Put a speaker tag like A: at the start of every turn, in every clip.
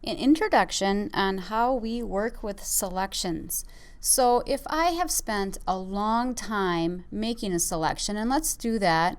A: An introduction on how we work with selections. So if I have spent a long time making a selection, and let's do that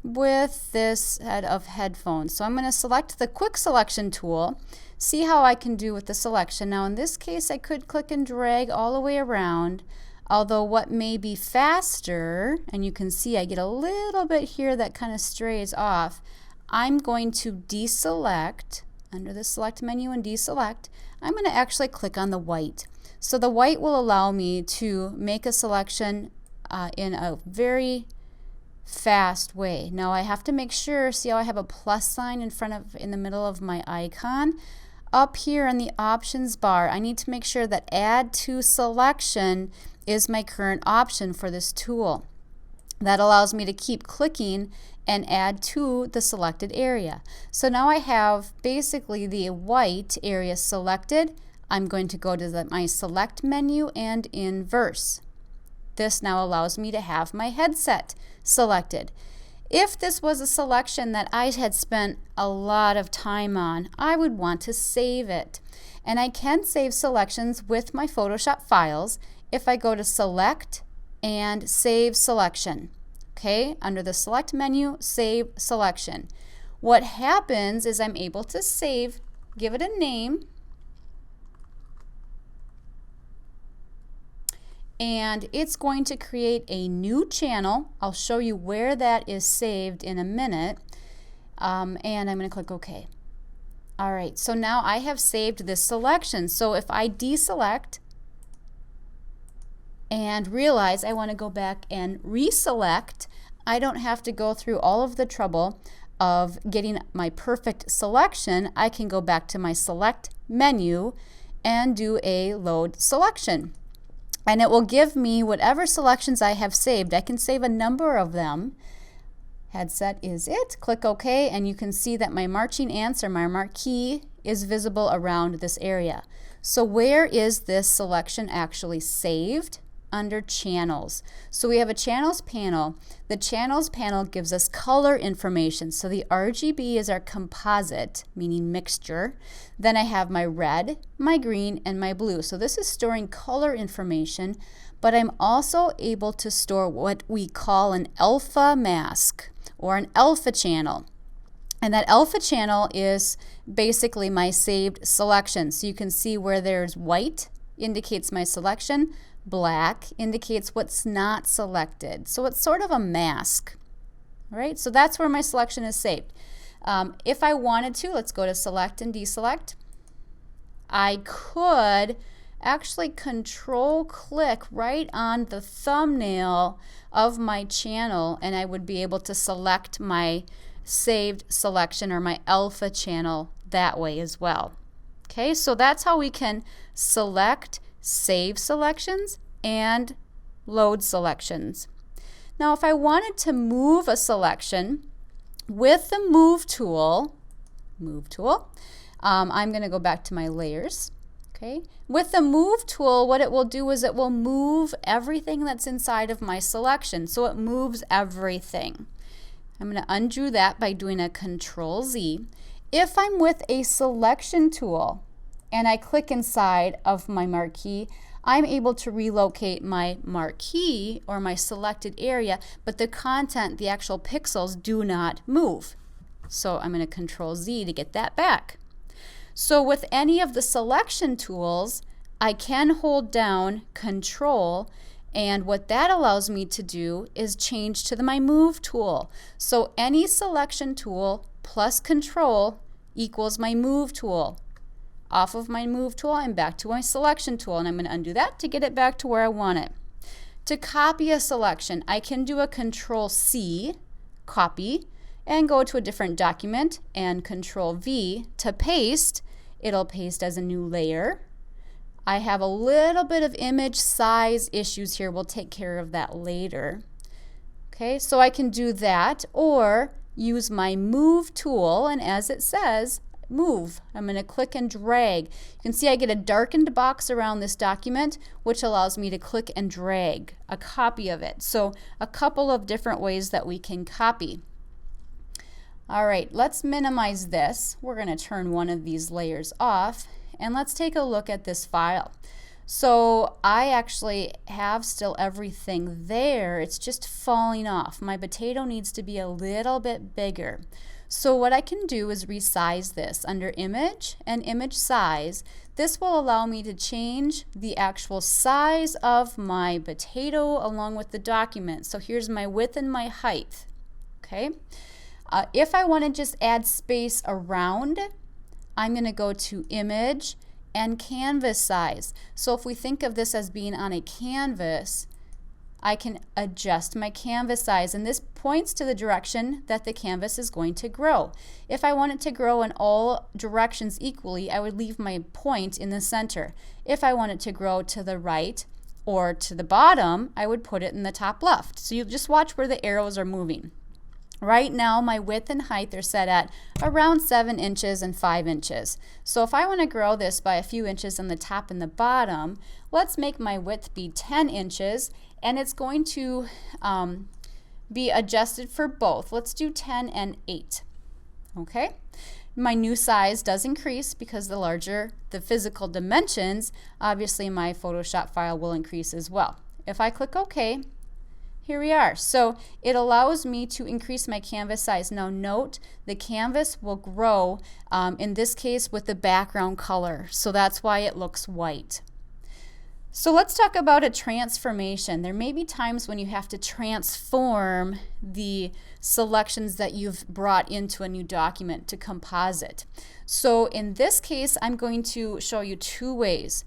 A: with this set of headphones. So I'm going to select the quick selection tool, see how I can do with the selection. Now in this case I could click and drag all the way around, although what may be faster, and you can see I get a little bit here that kind of strays off, I'm going to deselect. Under the select menu and deselect, I'm going to actually click on the white. So the white will allow me to make a selection in a very fast way. Now I have to make sure, see how I have a plus sign in the middle of my icon? Up here in the options bar, I need to make sure that add to selection is my current option for this tool. That allows me to keep clicking and add to the selected area. So now I have basically the white area selected. I'm going to go to my select menu and inverse. This now allows me to have my headset selected. If this was a selection that I had spent a lot of time on, I would want to save it. And I can save selections with my Photoshop files if I go to Select and Save Selection. Okay, under the select menu, save selection. What happens is I'm able to save, give it a name, and it's going to create a new channel. I'll show you where that is saved in a minute, and I'm going to click OK. All right, so now I have saved this selection. So if I deselect and realize I want to go back and reselect, I don't have to go through all of the trouble of getting my perfect selection. I can go back to my select menu and do a load selection. And it will give me whatever selections I have saved. I can save a number of them. Headset is it. Click OK, and you can see that my marching ants or my marquee is visible around this area. So where is this selection actually saved? Under channels. So we have a channels panel. The channels panel gives us color information. So the RGB is our composite, meaning mixture. Then I have my red, my green, and my blue. So this is storing color information, but I'm also able to store what we call an alpha mask or an alpha channel. And that alpha channel is basically my saved selection. So you can see where there's white indicates my selection, black indicates what's not selected. So it's sort of a mask. All right, so that's where my selection is saved. If I wanted to, let's go to select and deselect. I could actually control click right on the thumbnail of my channel and I would be able to select my saved selection or my alpha channel that way as well. Okay, so that's how we can select, save selections, and load selections. Now if I wanted to move a selection with the move tool, I'm going to go back to my layers. Okay, with the move tool, what it will do is it will move everything that's inside of my selection. So it moves everything. I'm going to undo that by doing a Control Z. If I'm with a selection tool and I click inside of my marquee, I'm able to relocate my marquee or my selected area, but the content, the actual pixels, do not move. So I'm going to Control Z to get that back. So with any of the selection tools, I can hold down Control, and what that allows me to do is change to my move tool. So any selection tool plus Control equals my move tool. Off of my move tool, I'm back to my selection tool, and I'm going to undo that to get it back to where I want it. To copy a selection, I can do a Control C, copy, and go to a different document, and Control V to paste. It'll paste as a new layer. I have a little bit of image size issues here. We'll take care of that later. Okay, so I can do that or use my move tool, and as it says, move. I'm going to click and drag. You can see I get a darkened box around this document, which allows me to click and drag a copy of it. So a couple of different ways that we can copy. All right, let's minimize this. We're going to turn one of these layers off, and let's take a look at this file. So I actually have still everything there. It's just falling off. My potato needs to be a little bit bigger. So what I can do is resize this under Image and Image Size. This will allow me to change the actual size of my potato along with the document. So here's my width and my height. Okay. If I want to just add space around, I'm going to go to Image and Canvas Size. So if we think of this as being on a canvas, I can adjust my canvas size, and this points to the direction that the canvas is going to grow. If I want it to grow in all directions equally, I would leave my point in the center. If I want it to grow to the right or to the bottom, I would put it in the top left. So you just watch where the arrows are moving. Right now, my width and height are set at around 7 inches and 5 inches. So if I want to grow this by a few inches on the top and the bottom, let's make my width be 10 inches, and it's going to be adjusted for both. Let's do 10 and 8. Okay? My new size does increase because the larger the physical dimensions, obviously my Photoshop file will increase as well. If I click OK, here we are. So it allows me to increase my canvas size. Now note, the canvas will grow, in this case, with the background color. So that's why it looks white. So let's talk about a transformation. There may be times when you have to transform the selections that you've brought into a new document to composite. So in this case, I'm going to show you 2 ways.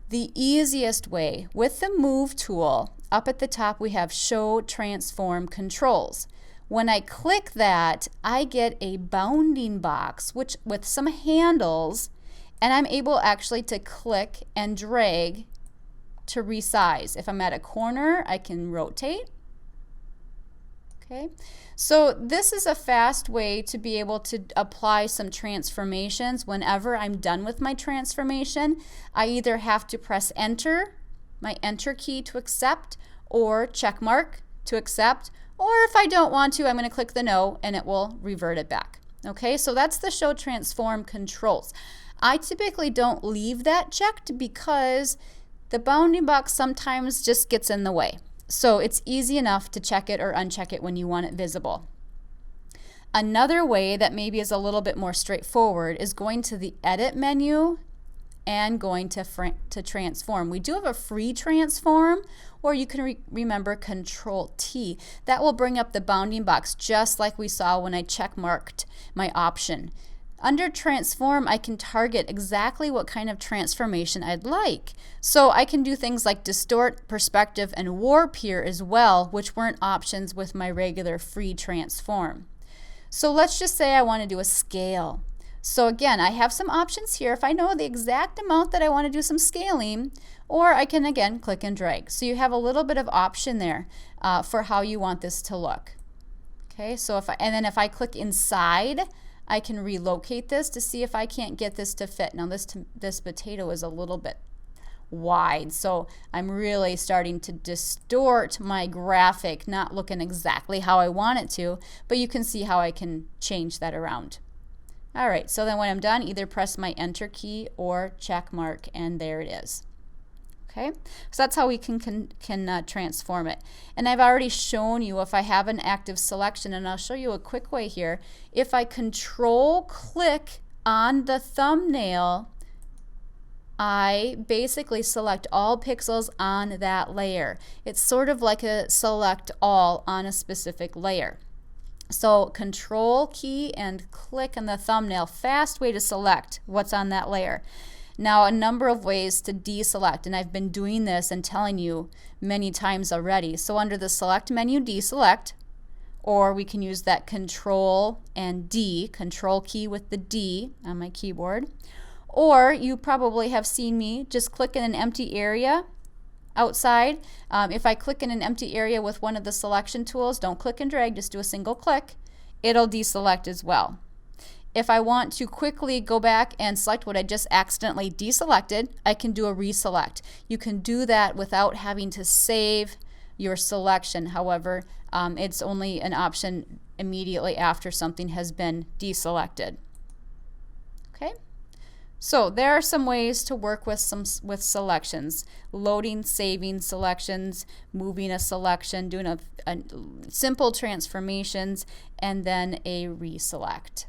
A: The easiest way, with the Move tool, up at the top we have Show Transform Controls. When I click that, I get a bounding box with some handles, and I'm able actually to click and drag to resize. If I'm at a corner, I can rotate. Okay, so this is a fast way to be able to apply some transformations. Whenever I'm done with my transformation, I either have to press Enter, my Enter key to accept, or check mark to accept, or if I don't want to, I'm going to click the No and it will revert it back. Okay, so that's the Show Transform Controls. I typically don't leave that checked because the bounding box sometimes just gets in the way. So it's easy enough to check it or uncheck it when you want it visible. Another way that maybe is a little bit more straightforward is going to the Edit menu and going to Transform. We do have a free transform, or you can remember Control T. That will bring up the bounding box just like we saw when I check marked my option. Under Transform, I can target exactly what kind of transformation I'd like. So I can do things like Distort, Perspective, and Warp here as well, which weren't options with my regular free transform. So let's just say I want to do a scale. So again, I have some options here if I know the exact amount that I want to do some scaling, or I can again click and drag. So you have a little bit of option there for how you want this to look. Okay, so and then if I click inside, I can relocate this to see if I can't get this to fit. Now this potato is a little bit wide, so I'm really starting to distort my graphic, not looking exactly how I want it to, but you can see how I can change that around. All right, so then when I'm done, either press my Enter key or check mark, and there it is. Okay, so that's how we can transform it. And I've already shown you if I have an active selection, and I'll show you a quick way here. If I control click on the thumbnail, I basically select all pixels on that layer. It's sort of like a select all on a specific layer. So Control key and click on the thumbnail, fast way to select what's on that layer. Now a number of ways to deselect, and I've been doing this and telling you many times already. So under the Select menu, deselect, or we can use that Control and D, Control key with the D on my keyboard. Or you probably have seen me just click in an empty area outside. If I click in an empty area with one of the selection tools, don't click and drag, just do a single click, it'll deselect as well. If I want to quickly go back and select what I just accidentally deselected, I can do a reselect. You can do that without having to save your selection. However, it's only an option immediately after something has been deselected. Okay? So there are some ways to work with selections: loading, saving selections, moving a selection, doing a simple transformations, and then a reselect.